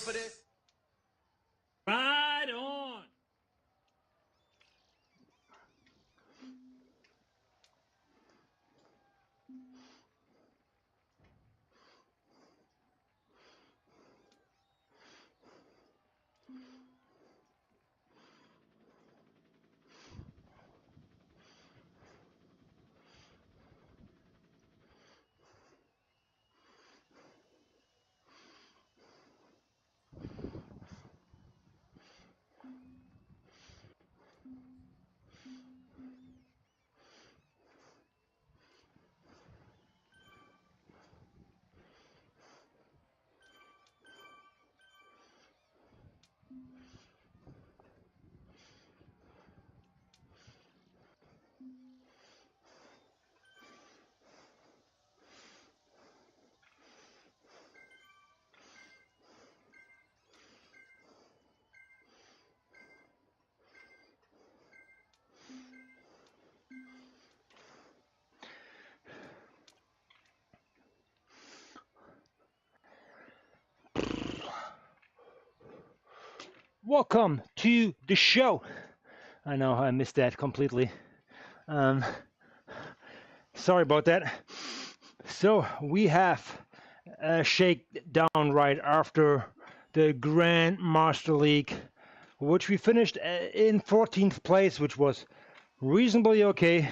for this? Right on. Welcome to the show. I know I missed that completely. Sorry about that. So we have a shakedown right after the Grand Master League, which we finished in 14th place, which was reasonably okay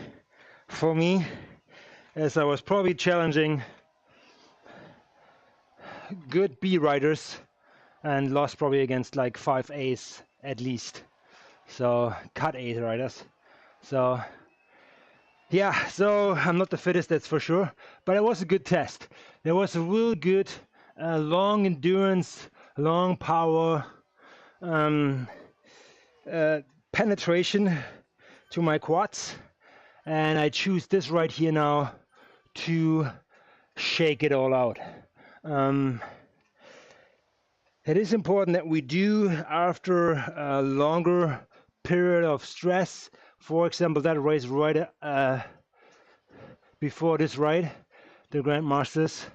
for me, as I was probably challenging good B riders and lost probably against like 5 A's at least. So cut 8 riders. So yeah, so I'm not the fittest, that's for sure, but it was a good test. There was a real good long endurance, long power penetration to my quads, and I choose this right here now to shake it all out. It is important that we do, after a longer period of stress, for example, that race right before this ride, the Grand Masters,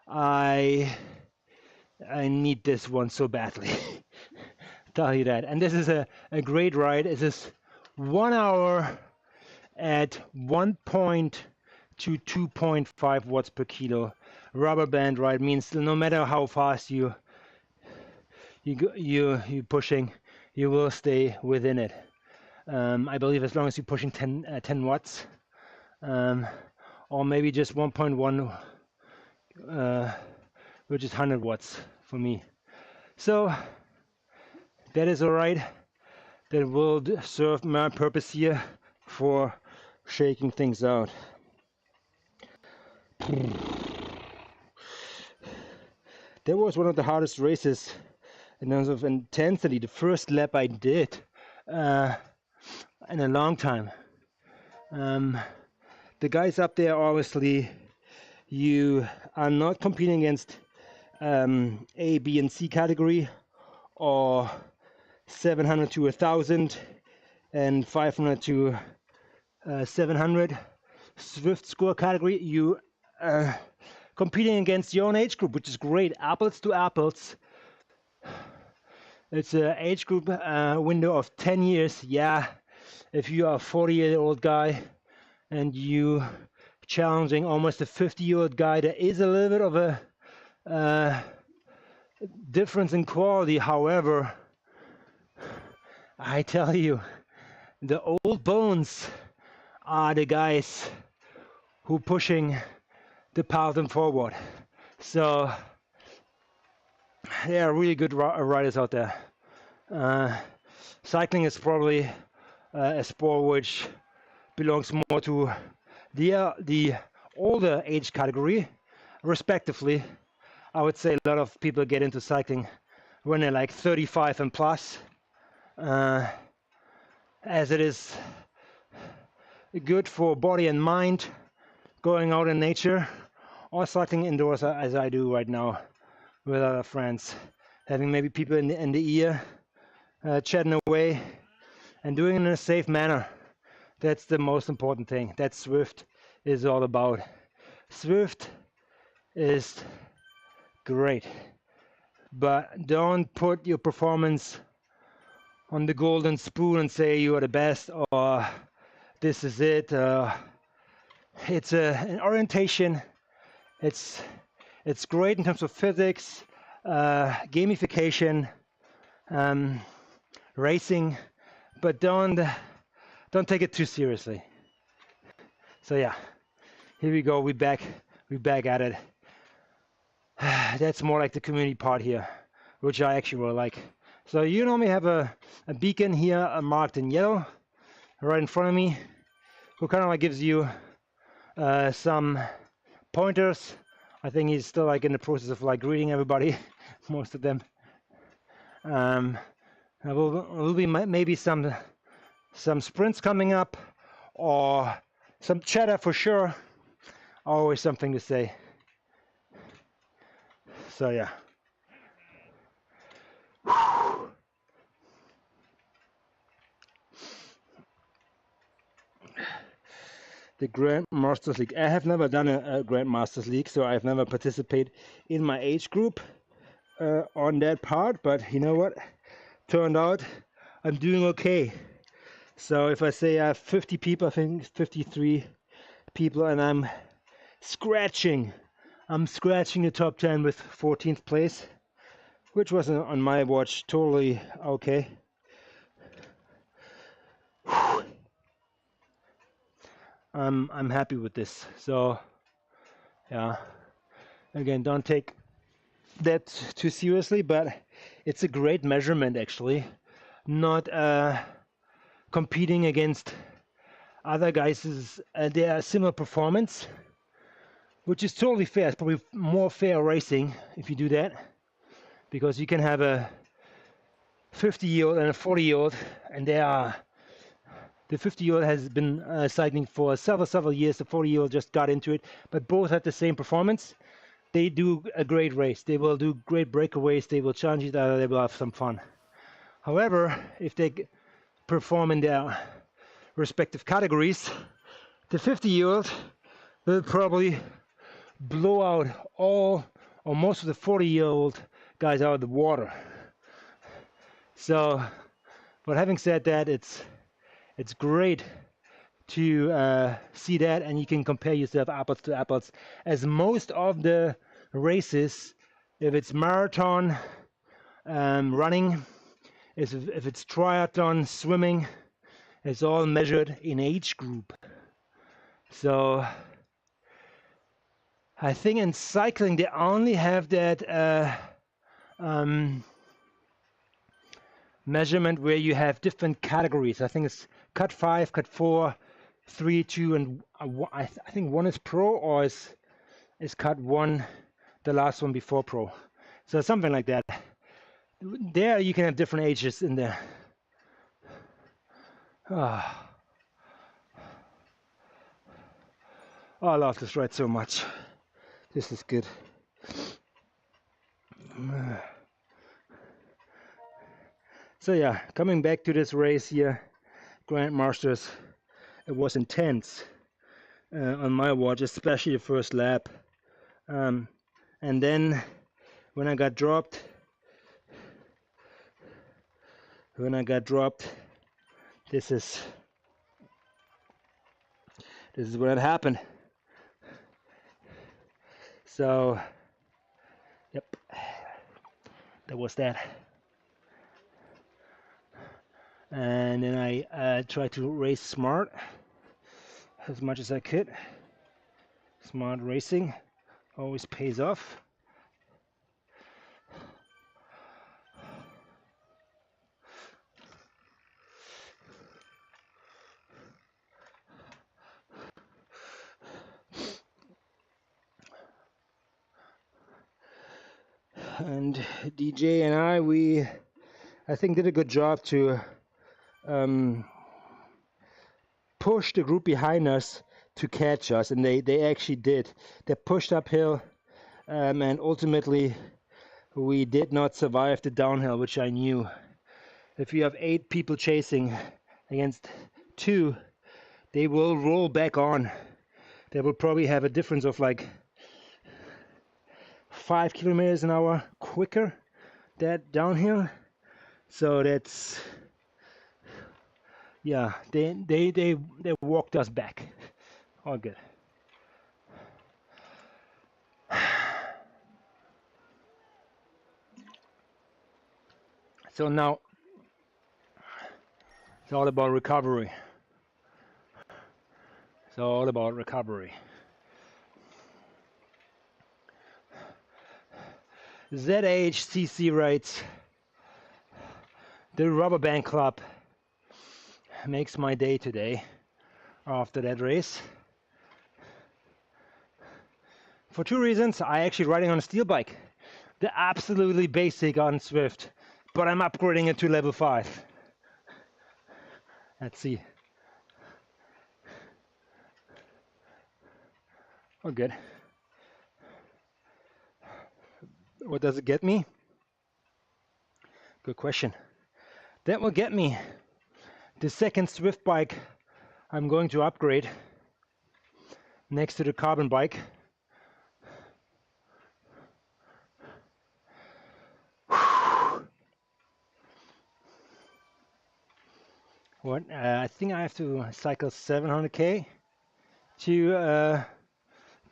I need this one so badly. Tell you that. And this is a great ride. It is 1 hour at 1.0 to 2.5 watts per kilo. Rubberband ride means no matter how fast you pushing, you will stay within it. I believe as long as you're pushing 10 watts, or maybe just 1.1, which is 100 watts for me. So that is all right. That will serve my purpose here for shaking things out. That was one of the hardest races in terms of intensity. The first lap I did in a long time. The guys up there, obviously, you are not competing against A, B, and C category, or 700 to 1000 and 500 to 700 Swift score category. You competing against your own age group, which is great. Apples to apples. It's an age group window of 10 years. Yeah, if you are a 40-year-old guy and you challenging almost a 50-year-old guy, there is a little bit of a difference in quality. However, I tell you, the old bones are the guys who pushing the peloton forward. So there are really good riders out there. Cycling is probably a sport which belongs more to the older age category, respectively. I would say a lot of people get into cycling when they're like 35 and plus, as it is good for body and mind, going out in nature, or cycling indoors as I do right now with other friends, having maybe people in the ear, chatting away and doing it in a safe manner. That's the most important thing. That Swift is all about. Swift is great but don't put your performance on the golden spoon and say you are the best or this is it. It's an orientation. It's great in terms of physics, gamification, racing, but don't take it too seriously. So yeah, here we go. We're back at it. That's more like the community part here, which I actually really like. So you normally have a beacon here marked in yellow right in front of me, who kind of like gives you some pointers. I think he's still like in the process of like greeting everybody, most of them. There will be maybe some sprints coming up, or some chatter for sure. Always something to say. So yeah. The Grand Masters League. I have never done a Grand Masters League, so I've never participated in my age group on that part. But you know what? Turned out I'm doing okay. So if I say I have 50 people, I think 53 people, and I'm scratching the top 10 with 14th place, which was on my watch totally okay. I'm happy with this. So yeah, again, don't take that too seriously, but it's a great measurement actually. Not competing against other guys' their similar performance, which is totally fair. It's probably more fair racing if you do that, because you can have a 50-year-old and a 40-year-old, and they are. The 50-year-old has been cycling for several years. The 40-year-old just got into it, but both have the same performance. They do a great race. They will do great breakaways. They will challenge each other. They will have some fun. However, if they perform in their respective categories, the 50-year-old will probably blow out all or most of the 40-year-old guys out of the water. So, but having said that, it's great to see that, and you can compare yourself apples to apples, as most of the races, if it's marathon, running, if it's triathlon, swimming, it's all measured in age group. So I think in cycling they only have that measurement where you have different categories. I think it's cut 5, cut 4, 3, 2, and I think 1 is pro, or is cut 1 the last one before pro. So something like that. There you can have different ages in there. Oh, I love this ride so much. This is good. So yeah, coming back to this race here, Grand Masters, it was intense on my watch, especially the first lap. And then when I got dropped, this is when it happened. So, yep, that was that. And then I tried to race smart as much as I could. Smart racing always pays off. And DJ and I think did a good job to push the group behind us to catch us, and they actually did. They pushed uphill, and ultimately we did not survive the downhill, which I knew. If you have 8 people chasing against 2, they will roll back on. They will probably have a difference of like 5 kilometers an hour quicker that downhill. So that's, yeah, they walked us back. All good. So now it's all about recovery. It's all about recovery. ZHCC writes, the Rubberband Club makes my day today after that race. For two reasons. I actually riding on a steel bike. The absolutely basic on Swift, but I'm upgrading it to level 5. Let's see. Oh, good. What does it get me? Good question. That will get me the second Swift bike I'm going to upgrade next to the carbon bike. What? I think I have to cycle 700k to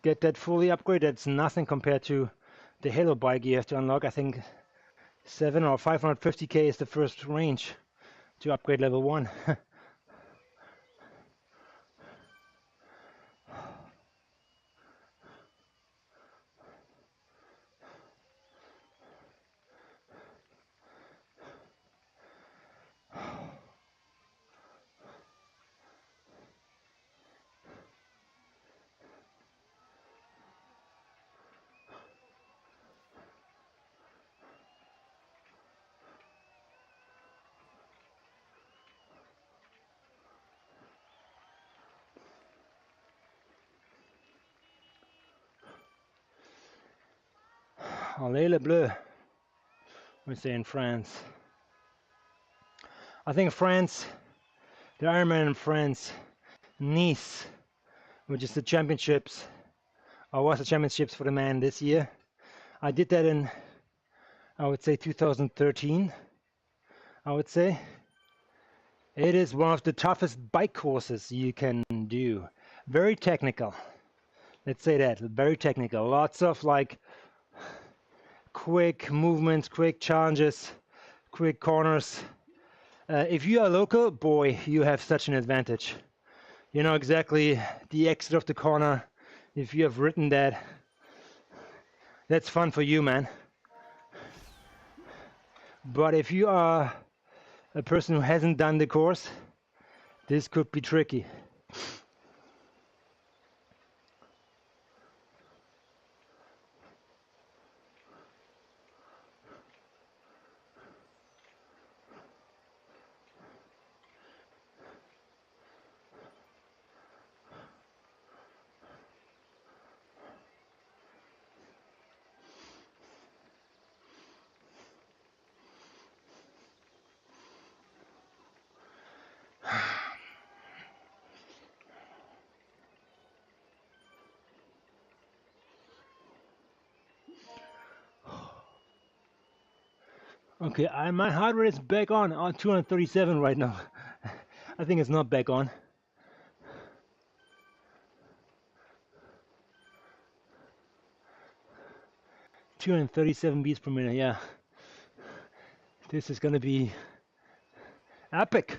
get that fully upgraded. That's nothing compared to the Halo bike you have to unlock. I think 7 or 550k is the first range to upgrade level 1. Allez le Bleu, we say in France. I think France, the Ironman in France, Nice, which is the championships, or was the championships for the man this year. I did that in, I would say 2013, I would say. It is one of the toughest bike courses you can do. Very technical. Let's say that, very technical. Lots of like quick movements, quick challenges, quick corners. If you are local, boy, you have such an advantage. You know exactly the exit of the corner. If you have written that, that's fun for you, man. But if you are a person who hasn't done the course, this could be tricky. Okay, my heart rate is back on 237 right now. I think it's not back on. (237 beats per minute). Yeah, this is gonna be epic.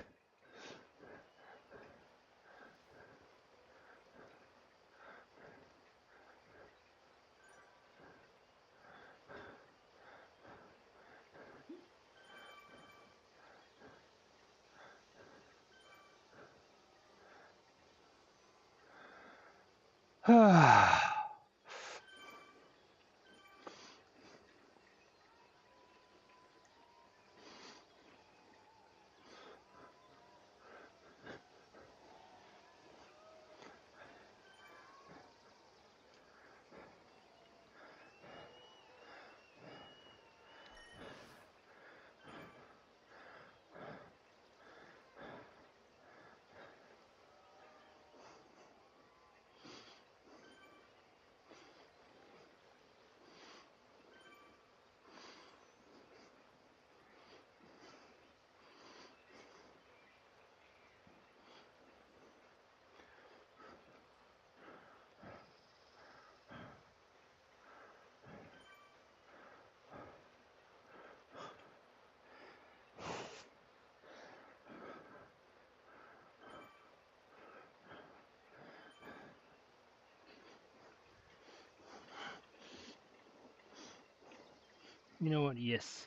You know what? Yes.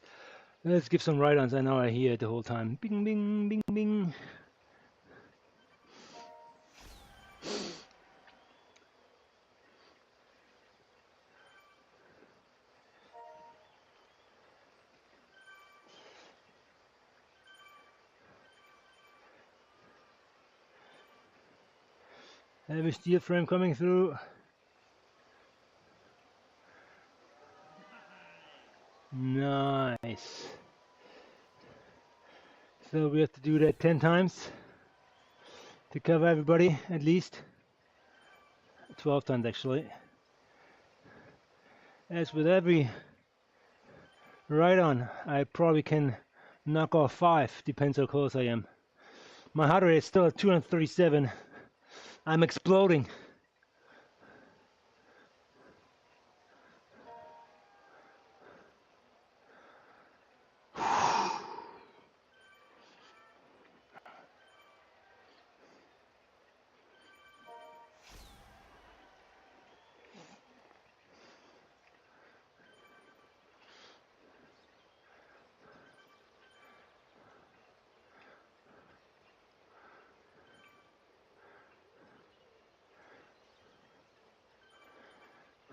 Let's give some ride-ons. I know I hear it the whole time. Bing, bing, bing, bing. Heavy steel frame coming through. Nice. So we have to do that 10 times to cover everybody, at least. 12 times actually. As with every ride-on, I probably can knock off 5, depends how close I am. My heart rate is still at 237. I'm exploding.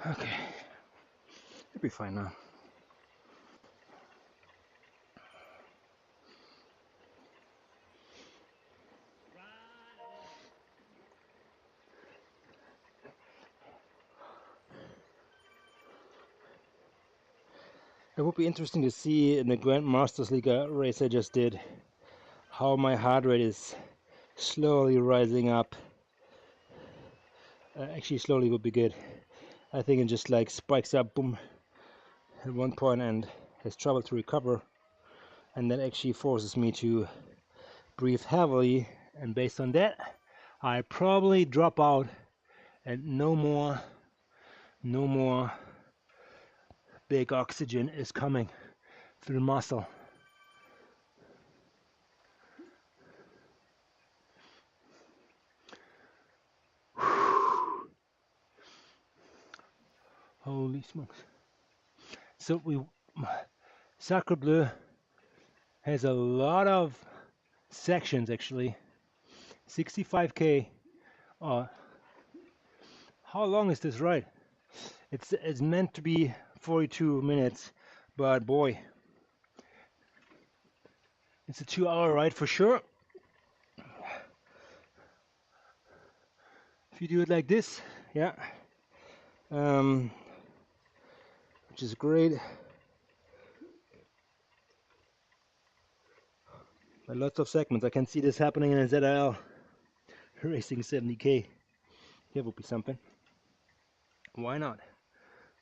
Okay, it'll be fine now. It would be interesting to see in the Grand Masters League race I just did how my heart rate is slowly rising up. Actually, slowly would be good. I think it just like spikes up, boom, at one point and has trouble to recover, and that actually forces me to breathe heavily, and based on that, I probably drop out and no more big oxygen is coming through muscle. Holy smokes. So Sacre Bleu has a lot of sections actually. 65k. How long is this ride? It's meant to be 42 minutes, but boy, it's a 2-hour ride for sure. If you do it like this, yeah, which is great. But lots of segments. I can see this happening in a ZL racing 70k. Here would be something. Why not?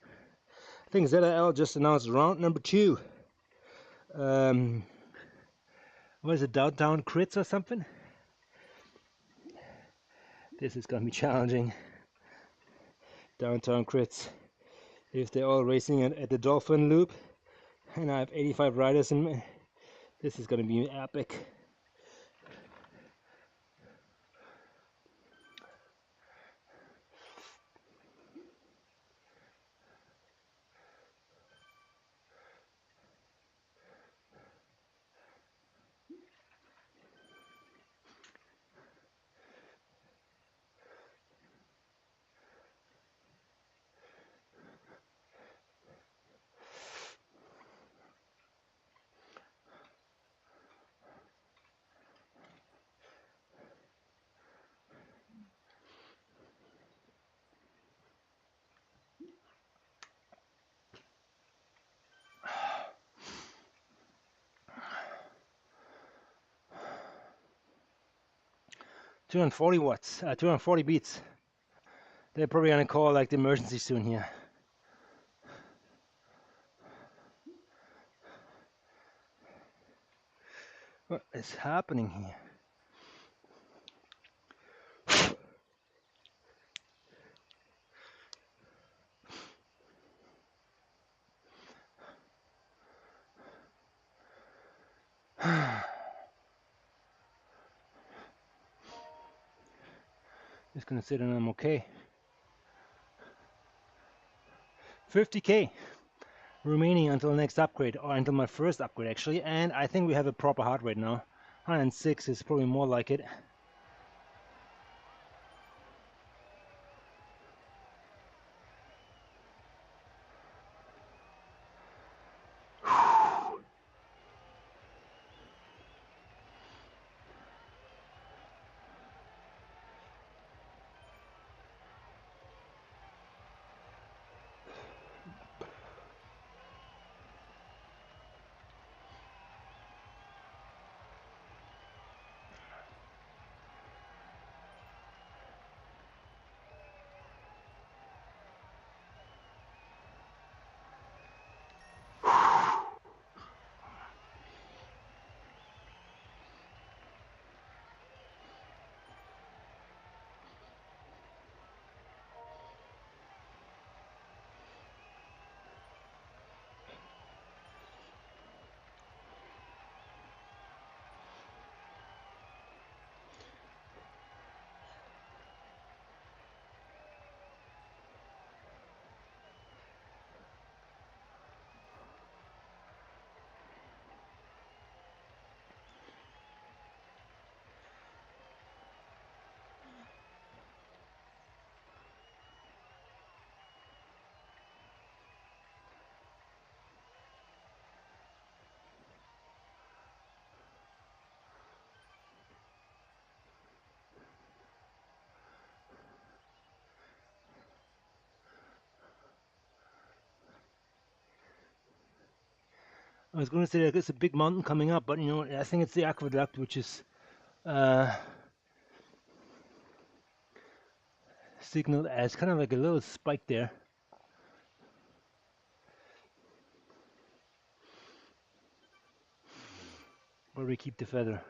I think ZL just announced round number 2. What is it, downtown crits or something? This is gonna be challenging. Downtown crits. If they're all racing at the Dolphin Loop, and I have 85 riders in me, this is gonna be epic. $240 watts, 240 beats. They're probably gonna call like the emergency soon here. What is happening here? Just gonna sit and I'm okay. 50k. remaining until the next upgrade, or until my first upgrade actually, and I think we have a proper heart rate now. 106 is probably more like it. I was going to say that there's a big mountain coming up, but you know, I think it's the aqueduct which is signaled as kind of like a little spike there. Where we keep the feather.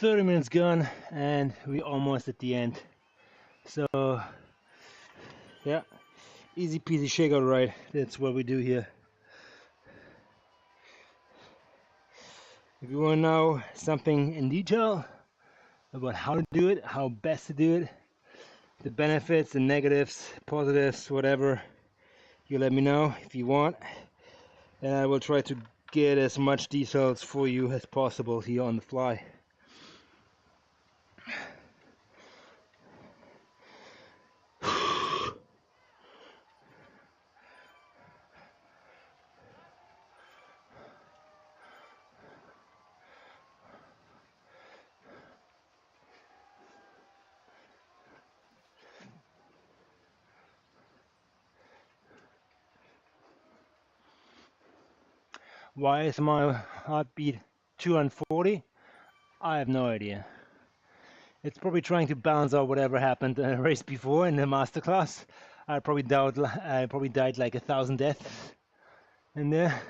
30 minutes gone and we're almost at the end. So yeah, easy peasy shakeout ride. That's what we do here. If you want to know something in detail about how to do it, how best to do it, the benefits, the negatives, positives, whatever, you let me know if you want, and I will try to get as much details for you as possible here on the fly. Why is my heartbeat 240? I have no idea. It's probably trying to balance out whatever happened in the race before in the masterclass. I probably died like 1,000 deaths in there.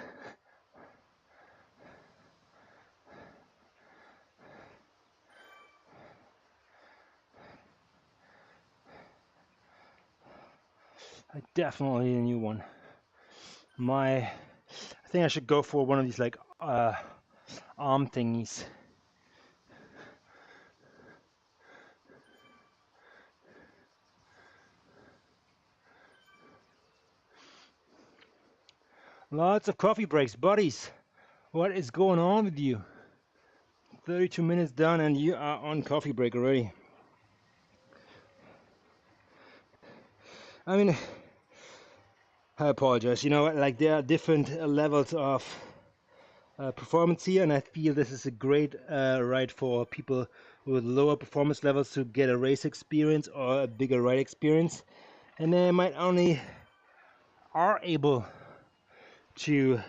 I definitely need a new one. I think I should go for one of these like arm thingies. Lots of coffee breaks, buddies. What is going on with you? 32 minutes done and you are on coffee break already. I mean, I apologize. You know, like there are different levels of performance here, and I feel this is a great ride for people with lower performance levels to get a race experience or a bigger ride experience, and they might only are able to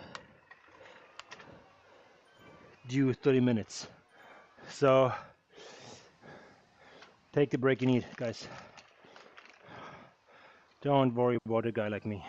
do 30 minutes. So take the break you need, guys. Don't worry about a guy like me.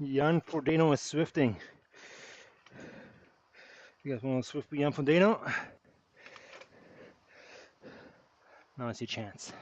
Jan Frodeno is swifting. You guys want to swift with Jan Frodeno? Now it's your chance.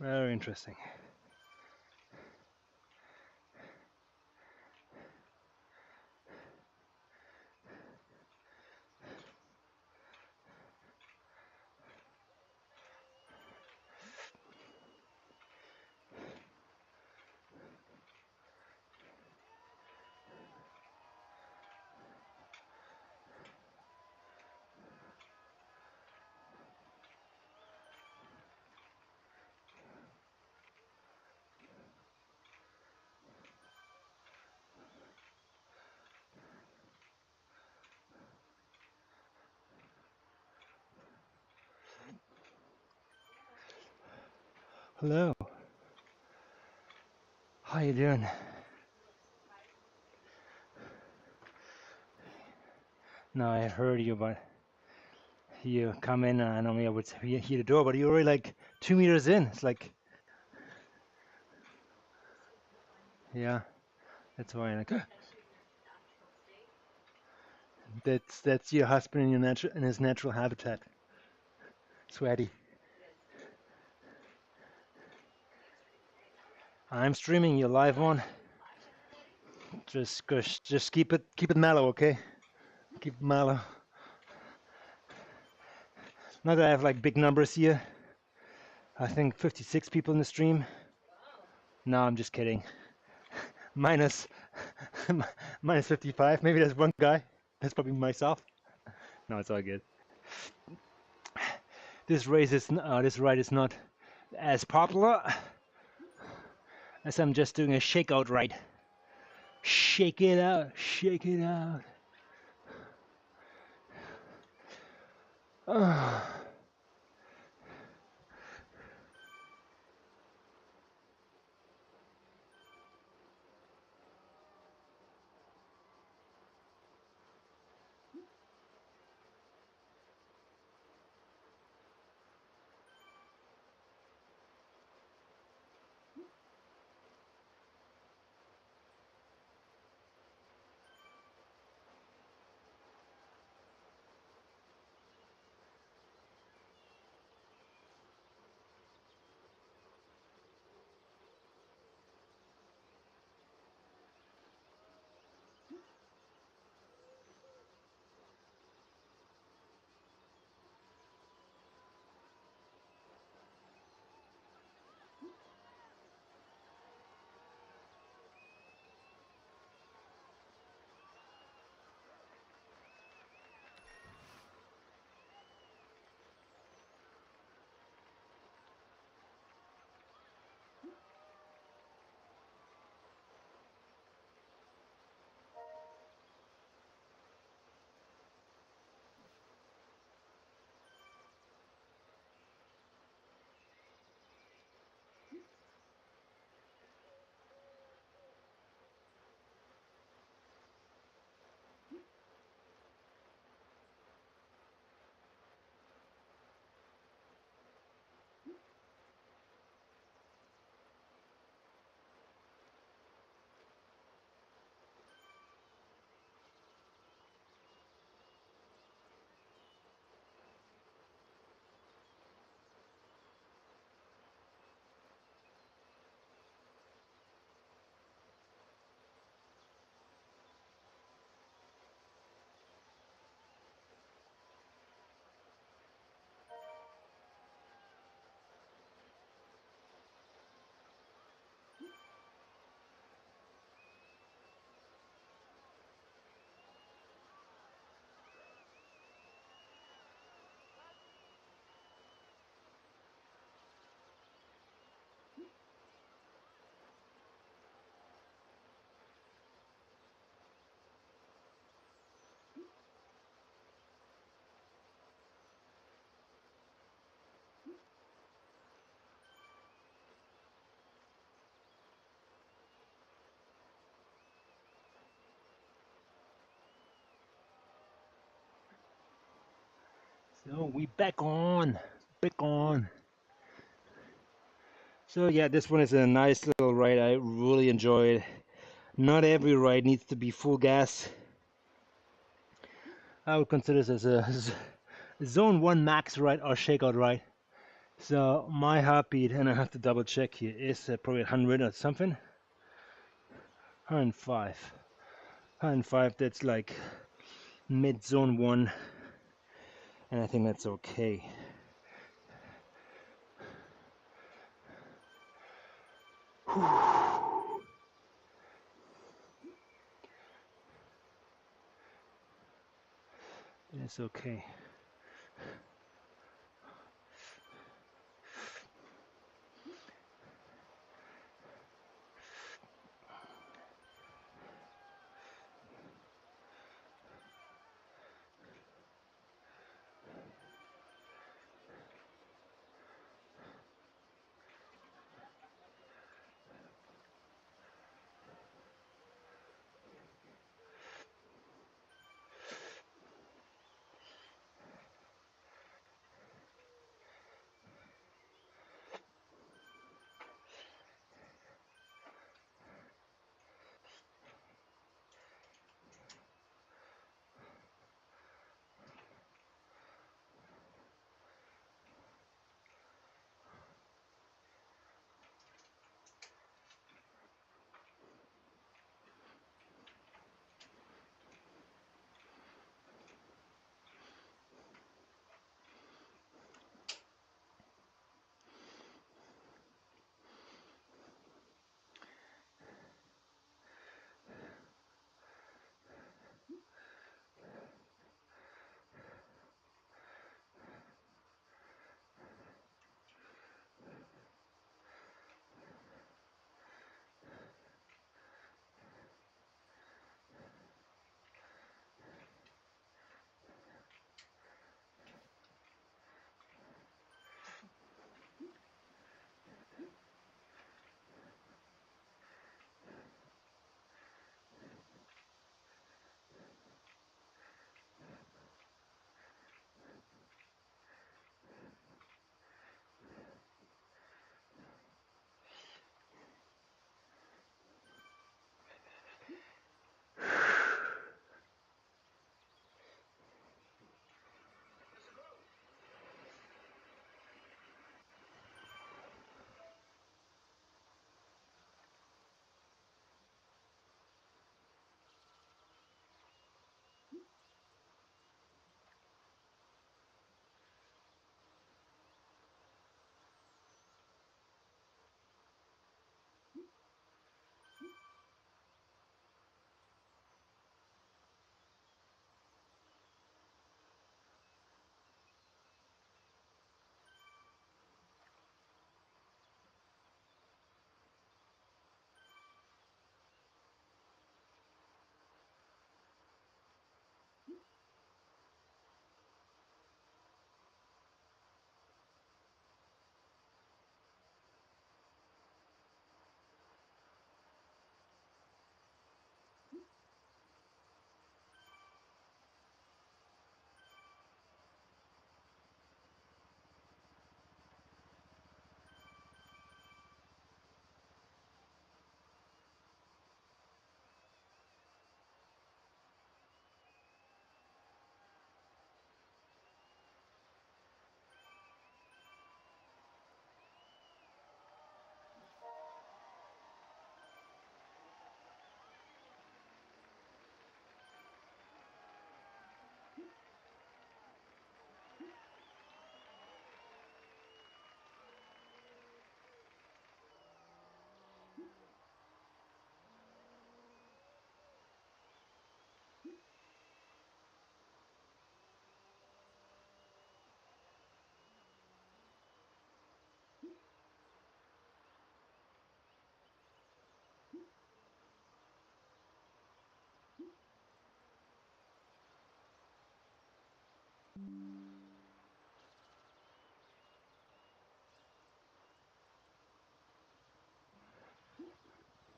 Very interesting. Hello. How you doing? No, I heard you, but you come in and I mean, I would hear the door, but you're already like 2 meters in. It's like, yeah, that's why. Like, that's your husband in your natural in his natural habitat. Sweaty. I'm streaming. You live on. Just keep it mellow, okay? Keep it mellow. Not that I have like big numbers here. I think 56 people in the stream. No, I'm just kidding. Minus minus 55. Maybe there's one guy. That's probably myself. No, it's all good. This ride is not as popular as I'm just doing a shakeout ride. Shake it out, shake it out. So we back on, back on. So yeah, this one is a nice little ride. I really enjoy it. Not every ride needs to be full gas. I would consider this as a zone 1 max ride or shakeout ride. So my heartbeat, and I have to double check here, is probably 100 or something. 105. 105, that's like mid zone 1, and I think that's okay. It's okay.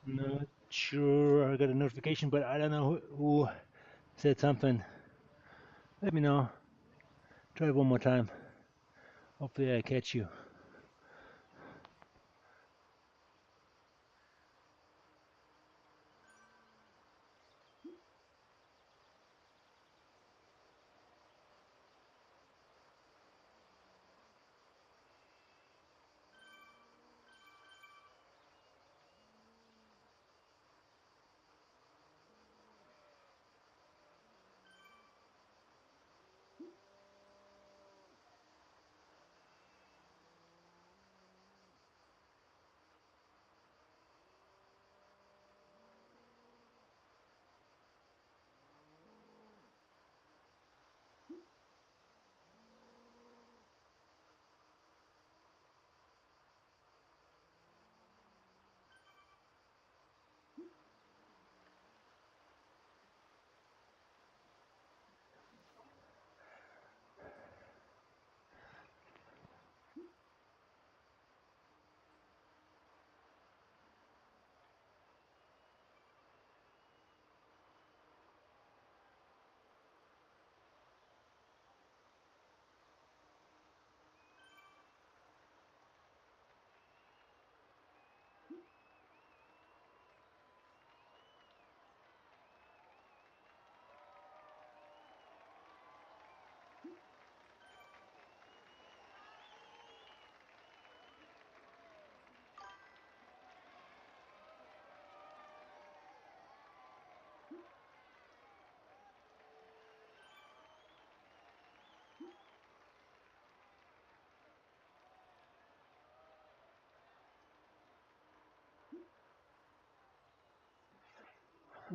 Not sure I got a notification, but I don't know who said something. Let me know. Try it one more time. Hopefully I catch you.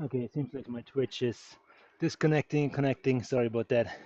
Okay, it seems like my Twitch is disconnecting and connecting. Sorry about that.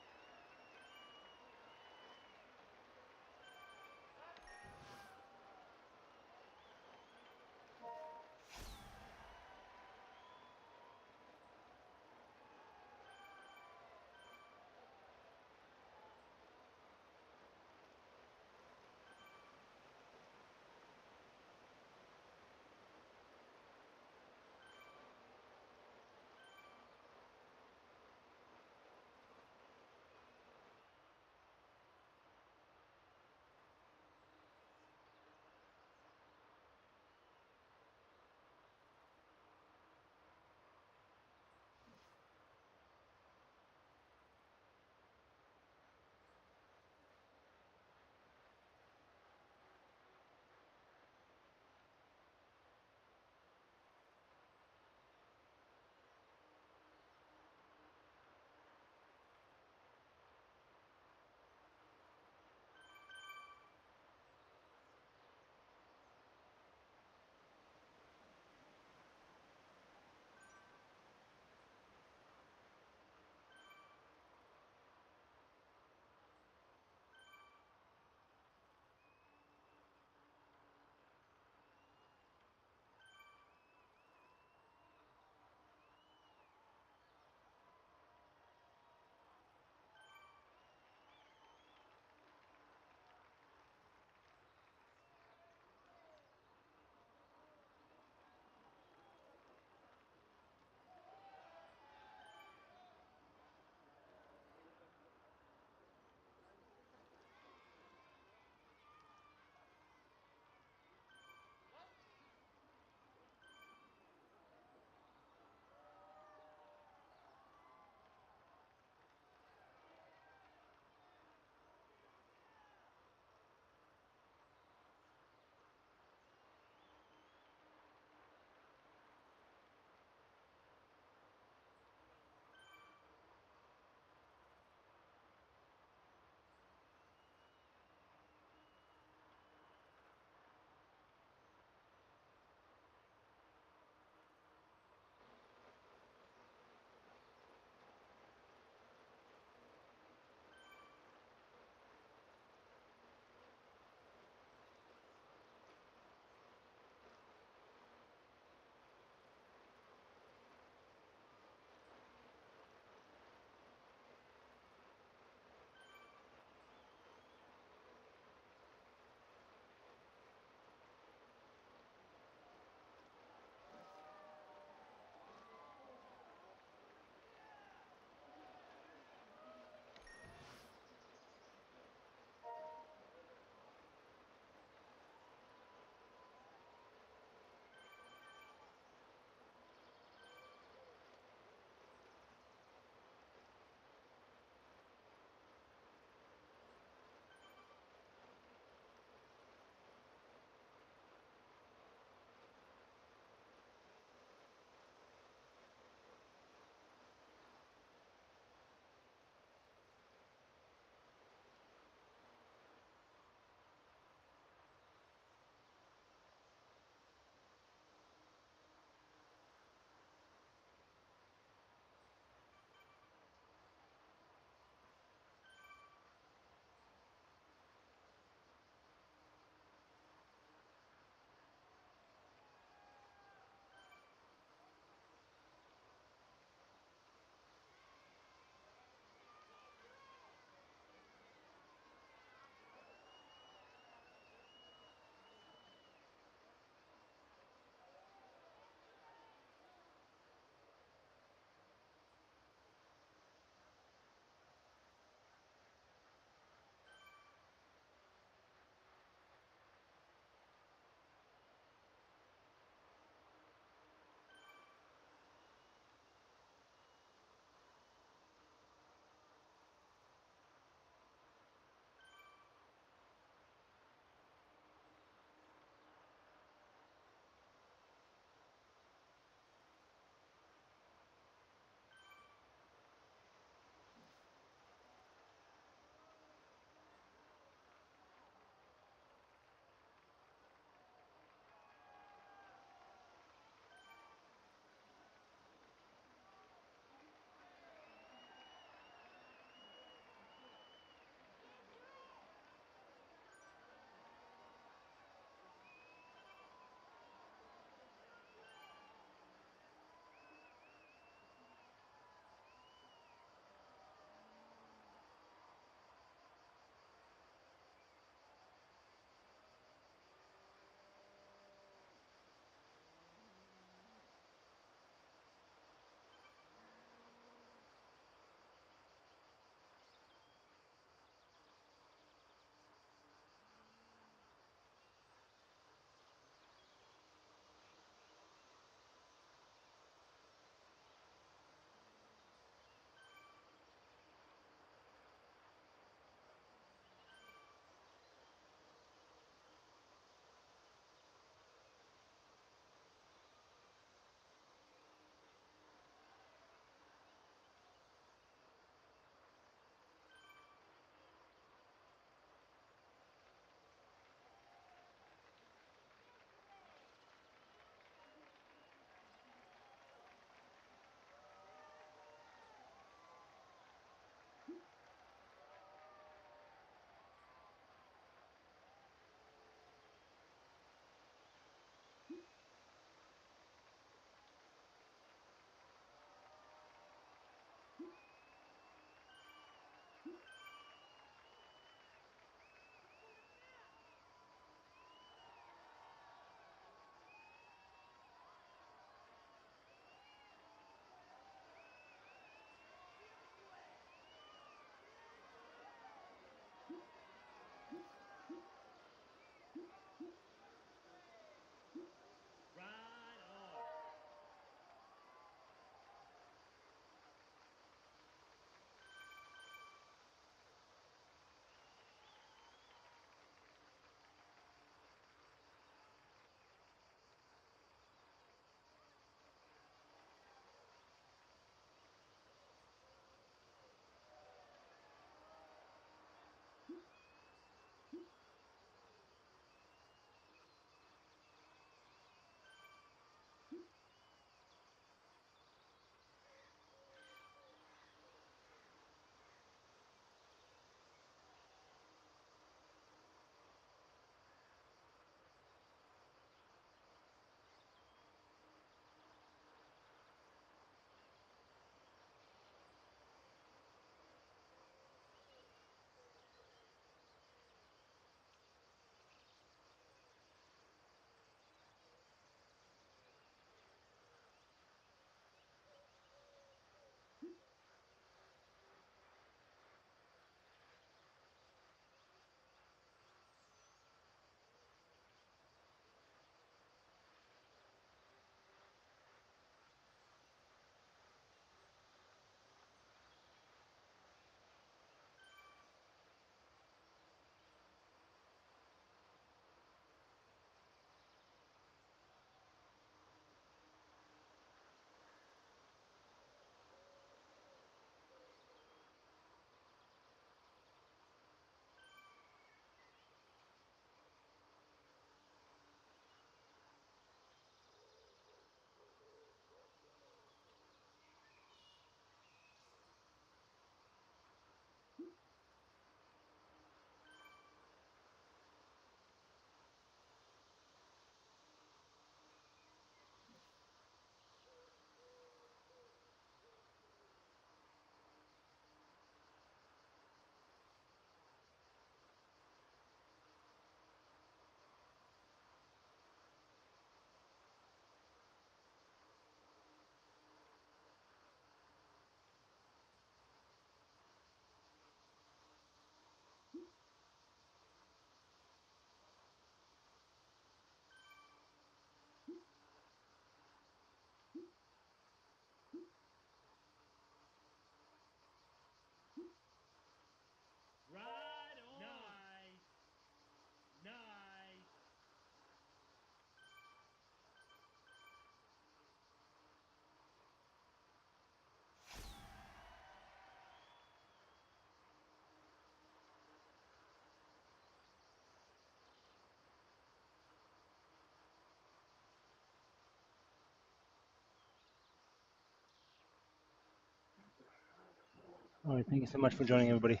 All right, thank you so much for joining, everybody.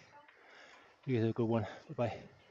You guys have a good one. Bye bye.